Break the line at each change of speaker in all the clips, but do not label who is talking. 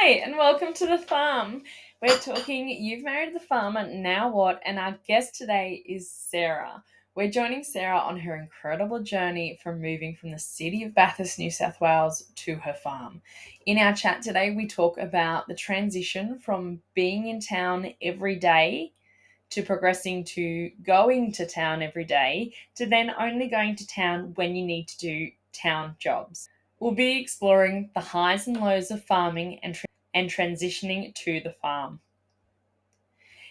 Hi, and welcome to the farm. We're talking You've Married the Farmer, Now What? And our guest today is Sarah. We're joining Sarah on her incredible journey from moving from the city of Bathurst, New South Wales to her farm. In our chat today, we talk about the transition from being in town every day to progressing to going to town every day to then only going to town when you need to do town jobs. We'll be exploring the highs and lows of farming and transitioning to the farm.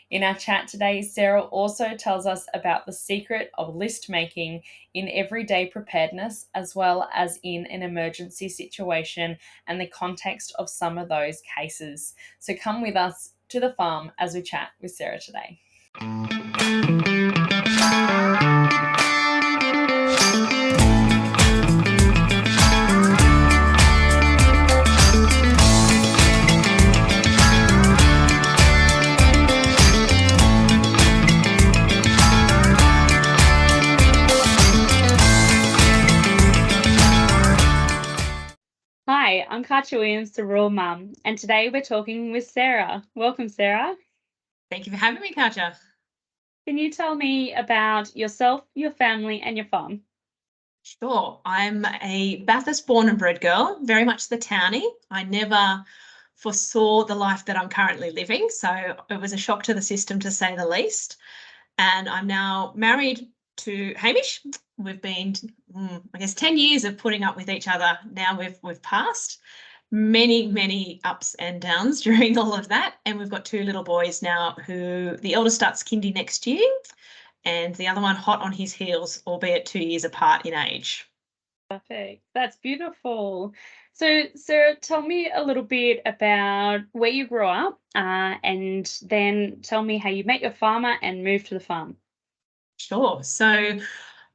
In our chat today, Sarah also tells us about the secret of list making in everyday preparedness, as well as in an emergency situation and the context of some of those cases. So come with us to the farm as we chat with Sarah today.
Hi, I'm Katja Williams, the Rural Mum, and today we're talking with Sarah. Welcome, Sarah.
Thank you for having me, Katja.
Can you tell me about yourself, your family, and your farm?
Sure. I'm a Bathurst born and bred girl, very much the townie. I never foresaw the life that I'm currently living, so it was a shock to the system, to say the least. And I'm now married to Hamish. We've been, 10 years of putting up with each other. Now we've passed many ups and downs during all of that. And we've got two little boys now who the eldest starts kindy next year and the other one hot on his heels, albeit 2 years apart in age.
Perfect. That's beautiful. So, Sarah, tell me a little bit about where you grew up and then tell me how you met your farmer and moved to the farm.
Sure. So,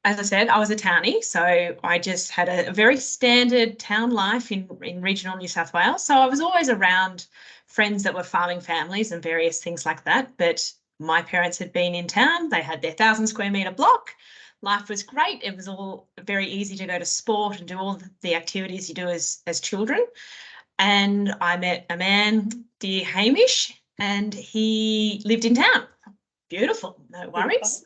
as I said, I was a townie, so I just had a very standard town life in regional New South Wales. So I was always around friends that were farming families and various things like that. But my parents had been in town. They had their 1,000 square metre block. Life was great. It was all very easy to go to sport and do all the activities you do as children. And I met a man, dear Hamish, and he lived in town. Beautiful, no worries.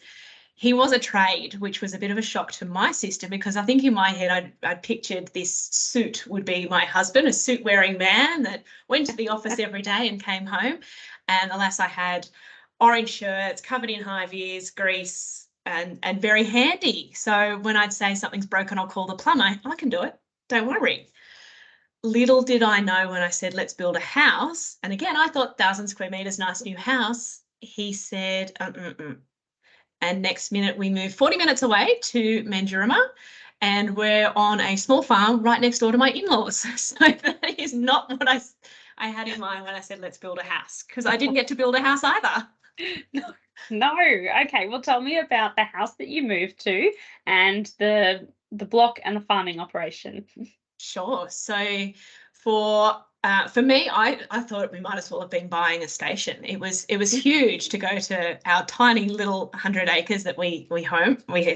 He was a trade, which was a bit of a shock to my system because I think in my head I'd pictured this suit would be my husband, a suit-wearing man that went to the office every day and came home. And alas, I had orange shirts, covered in high vis, grease, and very handy. So when I'd say something's broken, I'll call the plumber. I can do it. Don't worry. Little did I know when I said, let's build a house. And again, I thought 1,000 square metres, nice new house. He said, And next minute we moved 40 minutes away to Mandurama and we're on a small farm right next door to my in-laws. So that is not what I had in mind when I said, let's build a house, because I didn't get to build a house either.
No. Okay. Well, tell me about the house that you moved to and the block and the farming operation.
Sure. So for me, I thought we might as well have been buying a station. It was huge to go to our tiny little 100 acres that we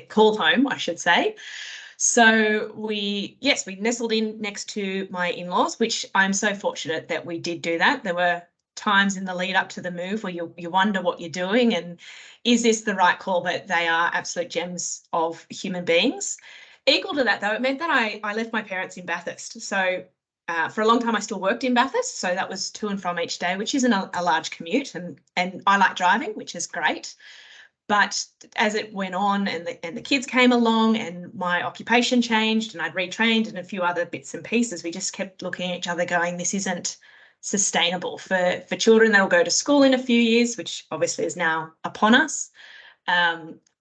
call home, I should say. So we nestled in next to my in-laws, which I'm so fortunate that we did do that. There were times in the lead up to the move where you wonder what you're doing and is this the right call, but they are absolute gems of human beings. Equal to that, though, it meant that I left my parents in Bathurst. So for a long time, I still worked in Bathurst. So that was to and from each day, which isn't a large commute. And I like driving, which is great. But as it went on and the kids came along and my occupation changed and I'd retrained and a few other bits and pieces, we just kept looking at each other going, this isn't sustainable for children that'll go to school in a few years, which obviously is now upon us.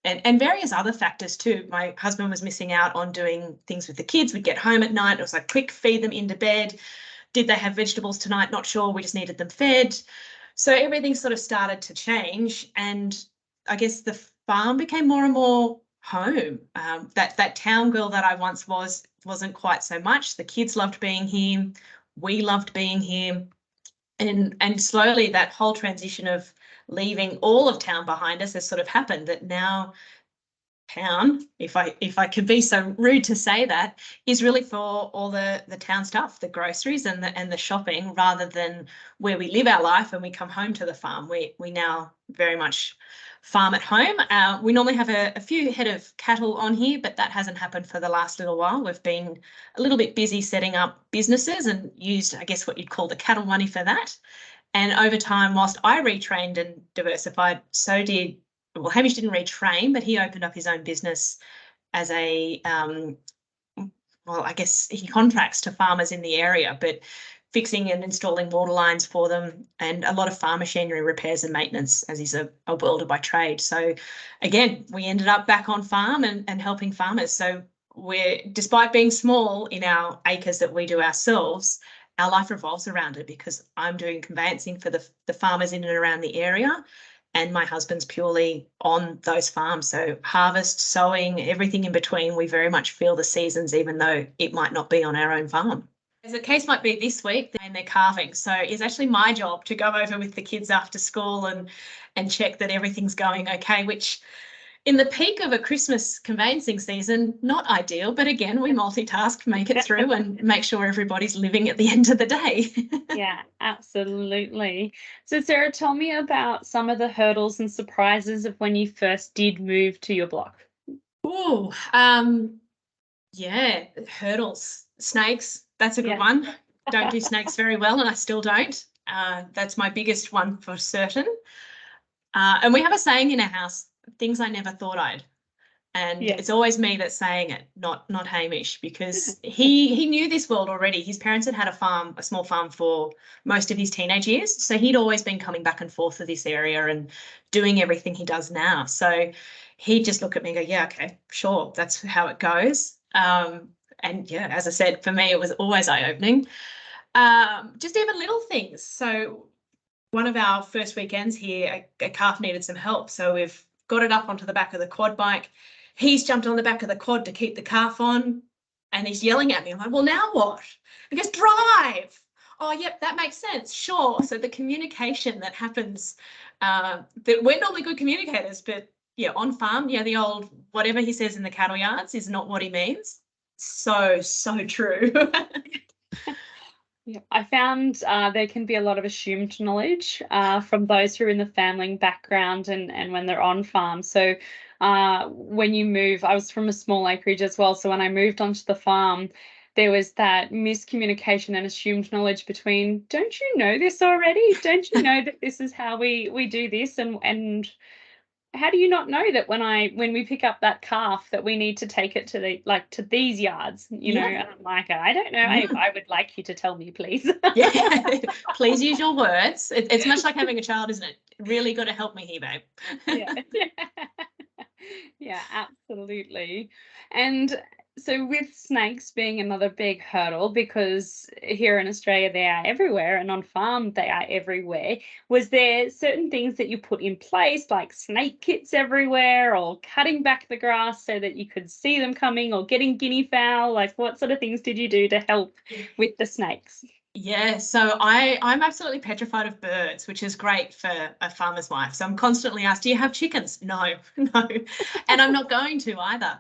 And various other factors too. My husband was missing out on doing things with the kids. We'd get home at night. It was like, quick, feed them into bed. Did they have vegetables tonight? Not sure. We just needed them fed. So everything sort of started to change. And I guess the farm became more and more home. That town girl that I once wasn't quite so much. The kids loved being here. We loved being here. And slowly that whole transition of leaving all of town behind us has sort of happened, that now town, if I could be so rude to say that, is really for all the town stuff, the groceries and the shopping, rather than where we live our life and we come home to the farm. We now very much farm at home. We normally have a few head of cattle on here, but that hasn't happened for the last little while. We've been a little bit busy setting up businesses and used, I guess, what you'd call the cattle money for that. And over time, whilst I retrained and diversified, so did, well, Hamish didn't retrain, but he opened up his own business as a, well, I guess he contracts to farmers in the area, but fixing and installing water lines for them, and a lot of farm machinery repairs and maintenance, as he's a welder by trade. So again, we ended up back on farm and helping farmers. So we're, despite being small in our acres that we do ourselves, our life revolves around it, because I'm doing conveyancing for the farmers in and around the area, and my husband's purely on those farms. So harvest, sowing, everything in between, we very much feel the seasons, even though it might not be on our own farm. As the case might be this week, they're calving. So it's actually my job to go over with the kids after school and check that everything's going okay, which in the peak of a Christmas conveyancing season, not ideal, but again, we multitask, make it through and make sure everybody's living at the end of the day.
Yeah, absolutely. So Sarah, tell me about some of the hurdles and surprises of when you first did move to your block.
Oh, yeah, hurdles, snakes, that's a good
Yeah.
one. Don't do snakes very well, and I still don't. That's my biggest one for certain. And we have a saying in our house, things I never thought I'd. And
Yeah.
it's always me that's saying it, not Hamish, because he knew this world already. His parents had a farm, a small farm, for most of his teenage years. So he'd always been coming back and forth to this area and doing everything he does now. So he'd just look at me and go, yeah, okay, sure, that's how it goes. And yeah, as I said, for me, it was always eye-opening. Just even little things. So one of our first weekends here, a calf needed some help. So we've got it up onto the back of the quad bike. He's jumped on the back of the quad to keep the calf on, and he's yelling at me. I'm like, well, now what? He goes, drive. Oh, yep, that makes sense. Sure. So the communication that happens, that we're normally good communicators, but yeah, on farm, yeah, the old whatever he says in the cattle yards is not what he means. So true.
Yeah, I found there can be a lot of assumed knowledge from those who are in the family background and when they're on farm. So when you move, I was from a small acreage as well. So when I moved onto the farm, there was that miscommunication and assumed knowledge between, don't you know this already? Don't you know that this is how we do this? And how do you not know that when we pick up that calf that we need to take it to to these yards, you know?
Yeah.
And I'm like, I don't know. I would like you to tell me, please.
Yeah, please use your words. It's much like having a child, isn't it? Really got to help me here, babe.
Yeah. Yeah, absolutely. And so with snakes being another big hurdle, because here in Australia they are everywhere and on farm they are everywhere, was there certain things that you put in place, like snake kits everywhere, or cutting back the grass so that you could see them coming, or getting guinea fowl? Like, what sort of things did you do to help with the snakes?
Yeah, so I'm absolutely petrified of birds, which is great for a farmer's wife. So I'm constantly asked, do you have chickens? No, no. And I'm not going to either.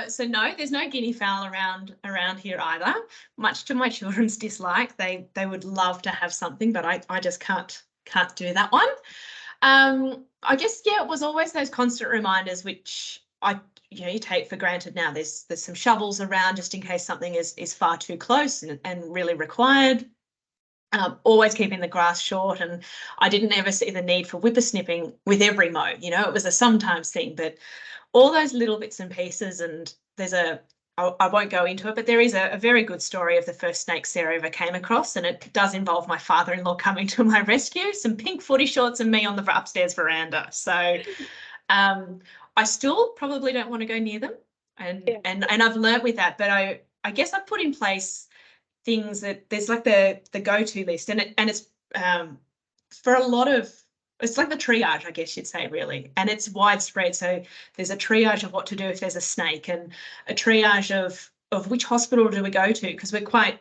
So no, there's no guinea fowl around here either, much to my children's dislike. They would love to have something, but I just can't do that one. I guess, yeah, it was always those constant reminders, which you take for granted now. There's some shovels around just in case something is far too close and really required. Always keeping the grass short, and I didn't ever see the need for whippersnipping with every mow. It was a sometimes thing, but all those little bits and pieces. And I won't go into it, but there is a very good story of the first snake Sarah ever came across, and it does involve my father-in-law coming to my rescue, some pink footy shorts and me on the upstairs veranda. So I still probably don't want to go near them, and I've learnt with that. But I guess I've put in place things that there's like the go-to list, and it's for a lot of, it's like the triage, I guess you'd say, really, and it's widespread. So there's a triage of what to do if there's a snake, and a triage of which hospital do we go to, because we're quite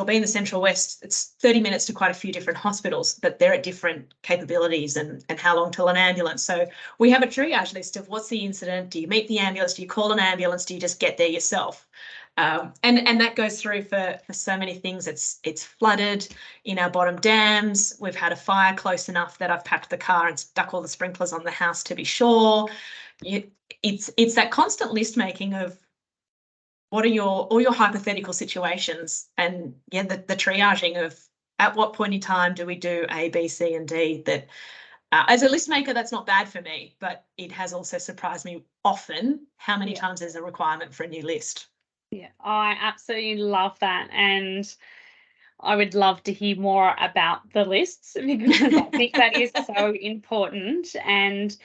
being the Central West, it's 30 minutes to quite a few different hospitals, but they're at different capabilities and how long till an ambulance. So we have a triage list of what's the incident. Do you meet the ambulance? Do you call an ambulance? Do you just get there yourself? And that goes through for so many things. It's flooded in our bottom dams. We've had a fire close enough that I've packed the car and stuck all the sprinklers on the house to be sure. It's that constant list making of what are all your hypothetical situations, and the triaging of at what point in time do we do A, B, C, and D. That as a list maker, that's not bad for me, but it has also surprised me often how many times there's a requirement for a new list.
Yeah, I absolutely love that. And I would love to hear more about the lists because I think that is so important. And,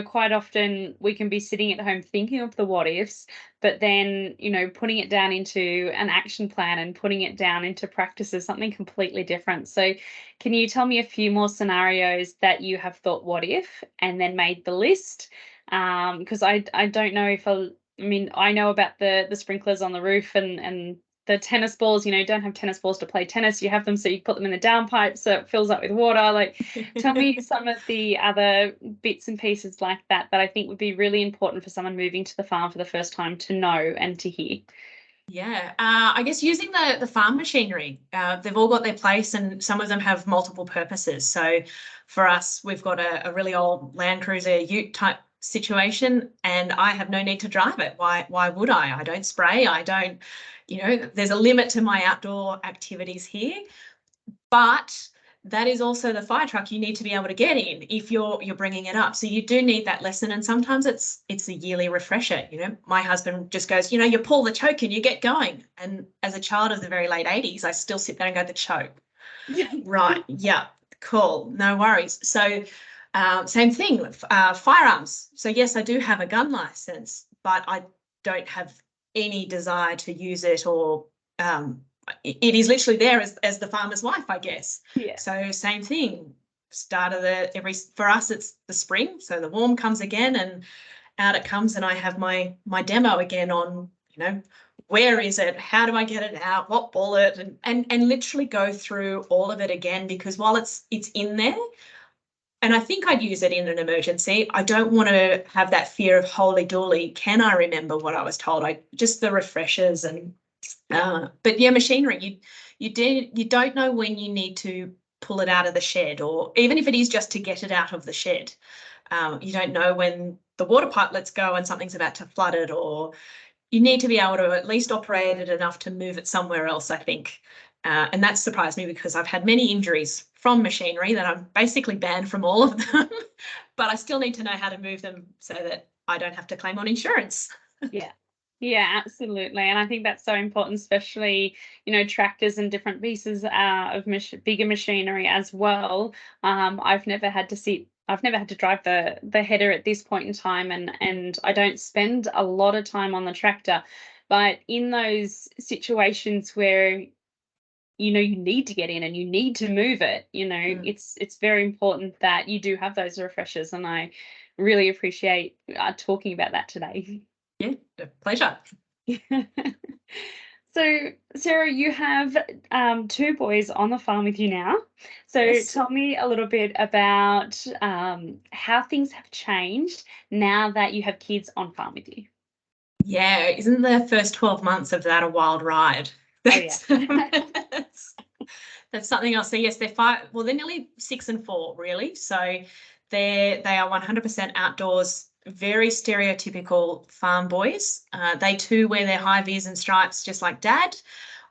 quite often we can be sitting at home thinking of the what ifs, but then, putting it down into an action plan and putting it down into practice is something completely different. So can you tell me a few more scenarios that you have thought what if and then made the list? Because I don't know if I know about the sprinklers on the roof and the tennis balls, don't have tennis balls to play tennis. You have them so you put them in the downpipe so it fills up with water. Like, tell me some of the other bits and pieces like that I think would be really important for someone moving to the farm for the first time to know and to hear.
Yeah, I guess using the farm machinery, they've all got their place and some of them have multiple purposes. So for us, we've got a really old Land Cruiser ute type situation and I have no need to drive it. Why would I? I don't spray. I don't, there's a limit to my outdoor activities here. But that is also the fire truck you need to be able to get in if you're bringing it up. So you do need that lesson, and sometimes it's a yearly refresher. My husband just goes, you pull the choke and you get going. And as a child of the very late 80s, I still sit there and go, the choke. Right, yeah, cool, no worries. So same thing, firearms. So yes, I do have a gun license, but I don't have any desire to use it, or it is literally there as the farmer's wife, I guess.
Yeah.
So same thing. Start of for us, it's the spring. So the warm comes again and out it comes, and I have my demo again on, where is it? How do I get it out? What bullet? And literally go through all of it again, because while it's in there, and I think I'd use it in an emergency, I don't want to have that fear of holy dooly. Can I remember what I was told? Just the refreshers and but yeah, machinery. You don't know when you need to pull it out of the shed, or even if it is just to get it out of the shed. You don't know when the water pipe lets go and something's about to flood it, or you need to be able to at least operate it enough to move it somewhere else, I think. And that surprised me because I've had many injuries from machinery that I'm basically banned from all of them, but I still need to know how to move them so that I don't have to claim on insurance.
Yeah, absolutely. And I think that's so important, especially, tractors and different pieces of bigger machinery as well. I've never had to drive the header at this point in time, and I don't spend a lot of time on the tractor. But in those situations where you need to get in and you need to move it, it's very important that you do have those refreshers, and I really appreciate talking about that today.
Yeah, pleasure.
So, Sarah, you have 2 boys on the farm with you now. So
Yes.
tell me a little bit about how things have changed now that you have kids on farm with you.
Yeah, isn't the first 12 months of that a wild ride?
Oh, yeah.
That's something else. So yes, they're nearly 6 and 4, really. So they are 100% outdoors, very stereotypical farm boys. They too wear their high vis and stripes just like Dad.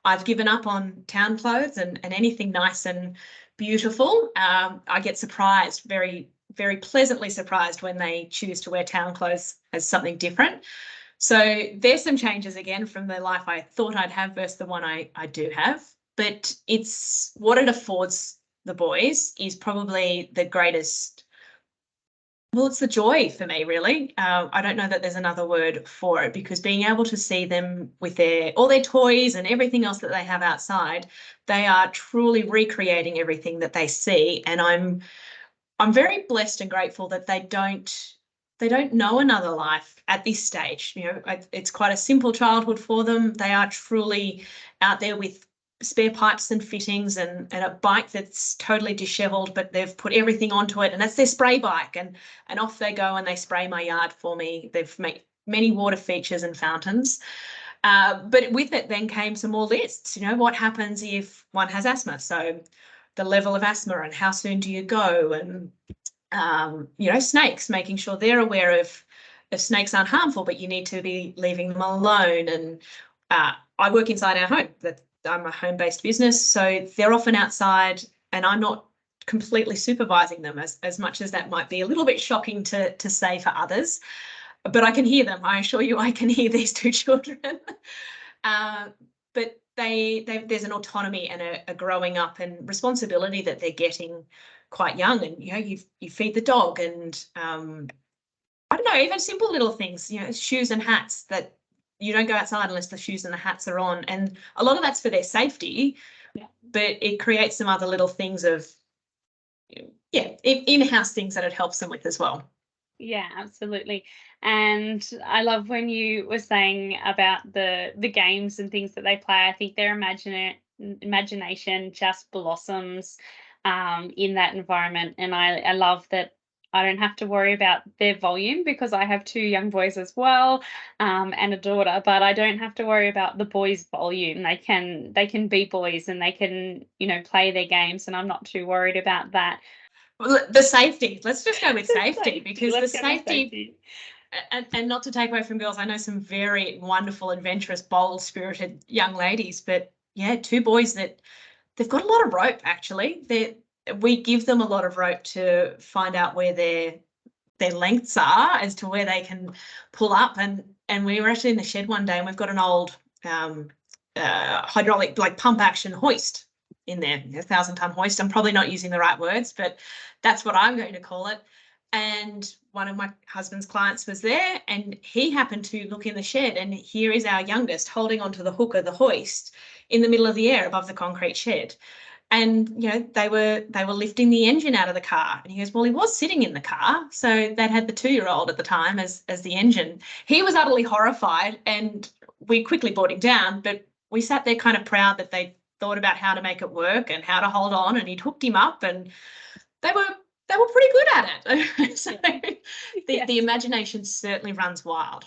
I've given up on town clothes and anything nice and beautiful. I get surprised, very, very pleasantly surprised when they choose to wear town clothes as something different. So there's some changes again from the life I thought I'd have versus the one I do have. But it's what it affords the boys is probably the greatest. Well, it's the joy for me, really. I don't know that there's another word for it, because being able to see them with all their toys and everything else that they have outside, they are truly recreating everything that they see. And I'm very blessed and grateful that they don't know another life at this stage. It's quite a simple childhood for them. They are truly out there with spare pipes and fittings, and a bike that's totally disheveled, but they've put everything onto it, and that's their spray bike, and off they go and they spray my yard for me. They've made many water features and fountains. But with it then came some more lists. What happens if one has asthma? So the level of asthma and how soon do you go? And snakes, making sure they're aware of if snakes aren't harmful, but you need to be leaving them alone. And I work inside our home. I'm a home-based business, so they're often outside, and I'm not completely supervising them, as much as that might be a little bit shocking to say for others. But I can hear them. I assure you, I can hear these two children. But there's an autonomy and a growing up and responsibility that they're getting quite young. And you feed the dog, and I don't know, even simple little things, shoes and hats, that you don't go outside unless the shoes and the hats are on. And a lot of that's for their safety, but it creates some other little things of in-house things that it helps them with as well.
Yeah, absolutely. And I love when you were saying about the games and things that they play. I think their imagination just blossoms in that environment. And I love that I don't have to worry about their volume, because I have two young boys as well, and a daughter, but I don't have to worry about the boys' volume. They can be boys, and they can, play their games, and I'm not too worried about that.
Well, the safety. Let's just go with safety, because
Let's
the
go with
safety. And not to take away from girls, I know some very wonderful, adventurous, bold-spirited young ladies, but yeah, two boys that they've got a lot of rope. Actually, we give them a lot of rope to find out where their lengths are, as to where they can pull up. And we were actually in the shed one day, and we've got an old hydraulic, like, pump action hoist in there, 1,000-ton hoist. I'm probably not using the right words, but that's what I'm going to call it. And one of my husband's clients was there, and he happened to look in the shed, and here is our youngest holding onto the hook of the hoist in the middle of the air above the concrete shed. And they were lifting the engine out of the car, and he goes, well, he was sitting in the car, so they'd had the 2-year-old at the time as the engine. He was utterly horrified, and we quickly brought him down, but we sat there kind of proud that they thought about how to make it work and how to hold on, and he'd hooked him up, and they were pretty good at it. So the imagination certainly runs wild.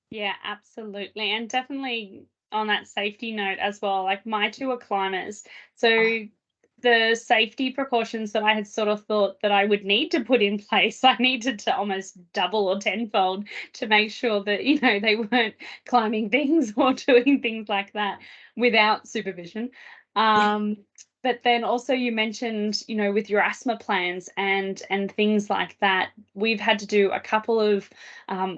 Yeah, absolutely. And definitely on that safety note as well, like, my two are climbers. So the safety precautions that I had sort of thought that I would need to put in place, I needed to almost double or tenfold to make sure that, they weren't climbing things or doing things like that without supervision. But then also you mentioned, with your asthma plans and things like that, we've had to do a couple of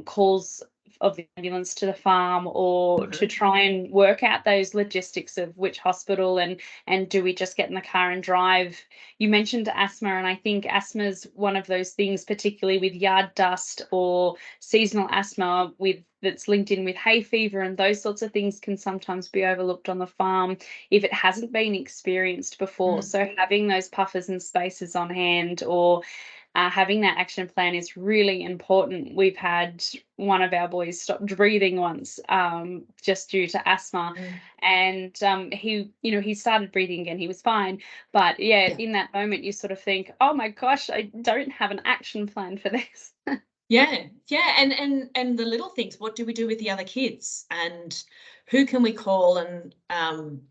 calls of the ambulance to the farm, or to try and work out those logistics of which hospital, and do we just get in the car and drive. You mentioned asthma, and I think asthma is one of those things, particularly with yard dust or seasonal asthma that's linked in with hay fever, and those sorts of things can sometimes be overlooked on the farm if it hasn't been experienced before. So having those puffers and spacers on hand, or having that action plan, is really important. We've had one of our boys stop breathing once, just due to asthma, and he started breathing again. He was fine, but in that moment you sort of think, oh my gosh, I don't have an action plan for this.
Yeah, and the little things. What do we do with the other kids, and who can we call? And and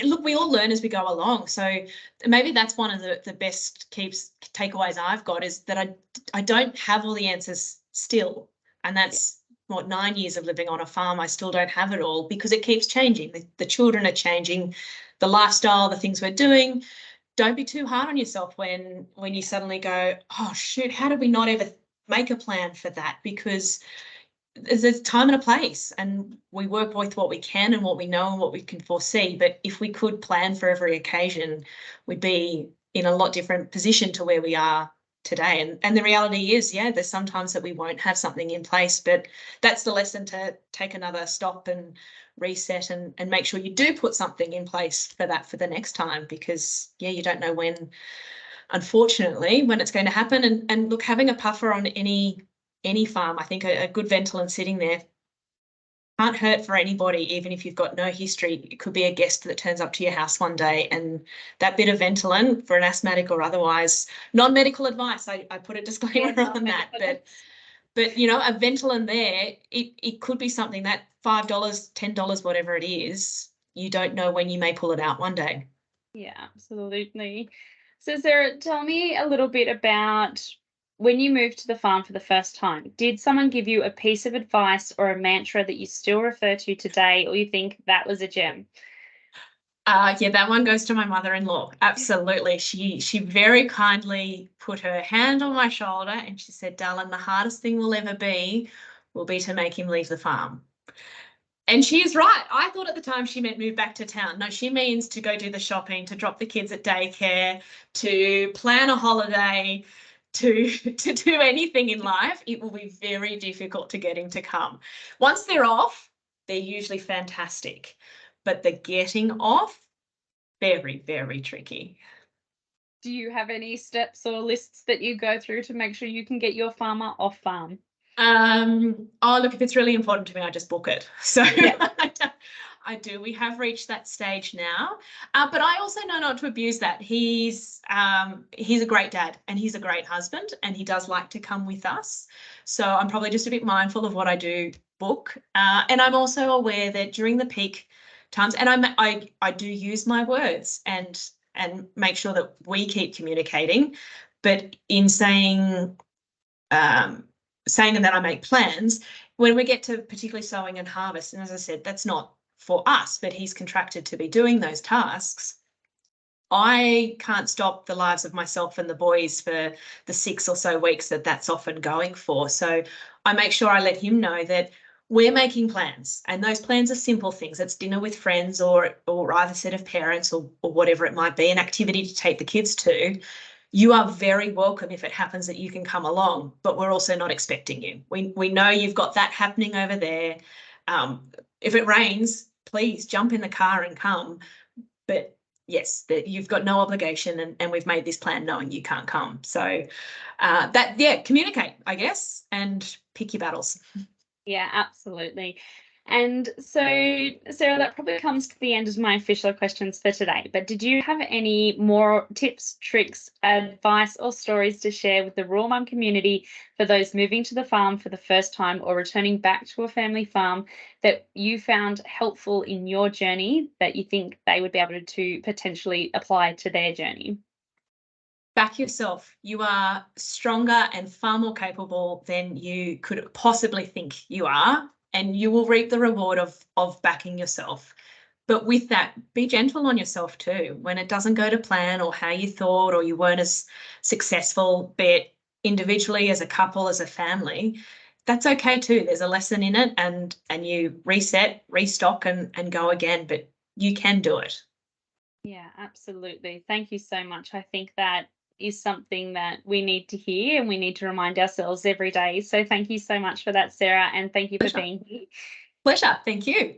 look, we all learn as we go along. So maybe that's one of the best takeaways I've got, is that I don't have all the answers still. And that's what, 9 years of living on a farm, I still don't have it all, because it keeps changing. The children are changing, the lifestyle, the things we're doing. Don't be too hard on yourself when you suddenly go, oh shoot, how did we not ever make a plan for that? Because there's a time and a place, and we work with what we can and what we know and what we can foresee. But if we could plan for every occasion, we'd be in a lot different position to where we are today. And the reality is, there's sometimes that we won't have something in place, but that's the lesson, to take another stop and reset, and make sure you do put something in place for the next time, because you don't know when, unfortunately, when it's going to happen. And look, having a puffer on any farm, I think a good ventolin sitting there can't hurt for anybody, even if you've got no history. It could be a guest that turns up to your house one day, and that bit of Ventolin for an asthmatic or otherwise, non-medical advice. I put a disclaimer on that, but you know, a Ventolin there, it could be something that $5, $10, whatever it is, you don't know when you may pull it out one day.
Yeah, absolutely. So Sarah, tell me a little bit about when you moved to the farm for the first time. Did someone give you a piece of advice or a mantra that you still refer to today, or you think that was a gem?
Yeah, that one goes to my mother-in-law. Absolutely. She very kindly put her hand on my shoulder and she said, "Darling, the hardest thing will ever be will be to make him leave the farm." And she is right. I thought at the time she meant move back to town. No, she means to go do the shopping, to drop the kids at daycare, to plan a holiday, to do anything in life. It will be very difficult to get him to come. Once they're off, they're usually fantastic. But the getting off, very, very tricky.
Do you have any steps or lists that you go through to make sure you can get your farmer off farm?
Oh, look, if it's really important to me, I just book it. So
Yeah.
I do. We have reached that stage now, but I also know not to abuse that. He's a great dad and he's a great husband, and he does like to come with us. So I'm probably just a bit mindful of what I do book, and I'm also aware that during the peak times, and I do use my words and make sure that we keep communicating, but in saying and then I make plans when we get to particularly sowing and harvest. And as I said, that's not for us, but he's contracted to be doing those tasks. I can't stop the lives of myself and the boys for the 6 or so weeks that that's often going for. So I make sure I let him know that we're making plans, and those plans are simple things. It's dinner with friends or either set of parents or whatever it might be, an activity to take the kids to. You are very welcome if it happens that you can come along, but we're also not expecting you. We know you've got that happening over there. If it rains, please jump in the car and come. But yes, you've got no obligation, and we've made this plan knowing you can't come. So communicate, I guess, and pick your battles.
Yeah, absolutely. And so, Sarah, that probably comes to the end of my official questions for today. But did you have any more tips, tricks, advice, or stories to share with the rural mum community for those moving to the farm for the first time or returning back to a family farm that you found helpful in your journey that you think they would be able to potentially apply to their journey?
Back yourself. You are stronger and far more capable than you could possibly think you are, and you will reap the reward of backing yourself. But with that, be gentle on yourself too. When it doesn't go to plan or how you thought, or you weren't as successful, be it individually, as a couple, as a family, that's okay too. There's a lesson in it, and you reset, restock, and go again. But you can do it.
Yeah, absolutely. Thank you so much. I think that is something that we need to hear and we need to remind ourselves every day. So thank you so much for that, Sarah, and thank you for
Pleasure.
being here.
Pleasure. Thank you.